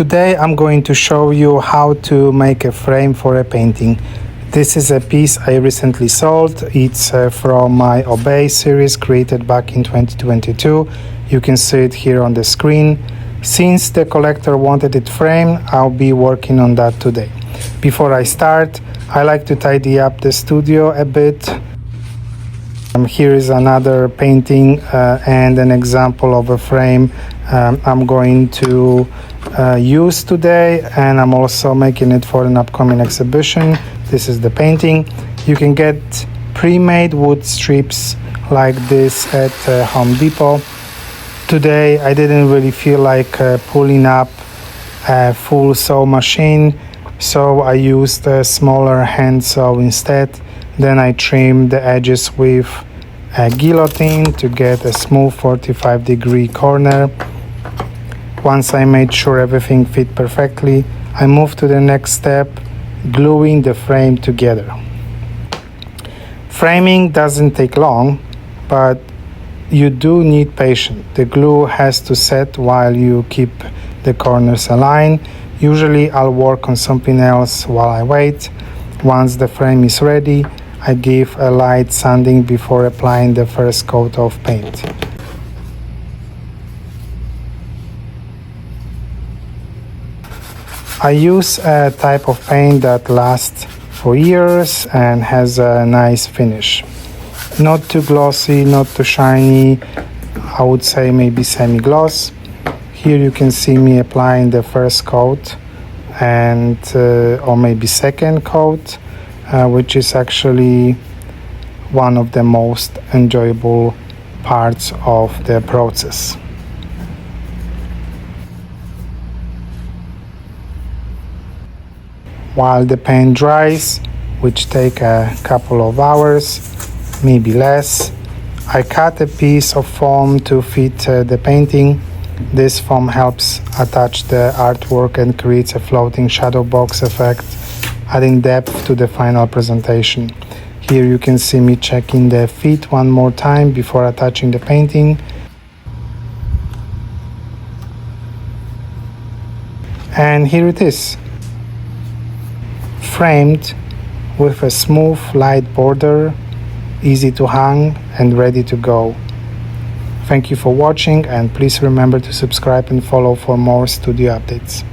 Today I'm going to show you how to make a frame for a painting. This is a piece I recently sold. It's from my Obey series created back in 2022. You can see it here on the screen. Since the collector wanted it framed, I'll be working on that today. Before I start, I like to tidy up the studio a bit. Here is another painting and an example of a frame I'm going to use today, and I'm also making it for an upcoming exhibition. This is the painting. You can get pre-made wood strips like this at Home Depot. Today I didn't really feel like pulling up a full saw machine, so I used a smaller hand saw instead. Then I trimmed the edges with a guillotine to get a smooth 45-degree corner. Once I made sure everything fit perfectly, I moved to the next step, gluing the frame together. Framing doesn't take long, but you do need patience. The glue has to set while you keep the corners aligned. Usually I'll work on something else while I wait. Once the frame is ready, I give a light sanding before applying the first coat of paint. I use a type of paint that lasts for years and has a nice finish. Not too glossy, not too shiny, I would say maybe semi-gloss. Here you can see me applying the first coat and or maybe second coat, which is actually one of the most enjoyable parts of the process. While the paint dries, which take a couple of hours, maybe less, I cut a piece of foam to fit the painting. This foam helps attach the artwork and creates a floating shadow box effect, adding depth to the final presentation. Here you can see me checking the fit one more time before attaching the painting. And here it is, framed with a smooth light border, easy to hang and ready to go. Thank you for watching, and please remember to subscribe and follow for more studio updates.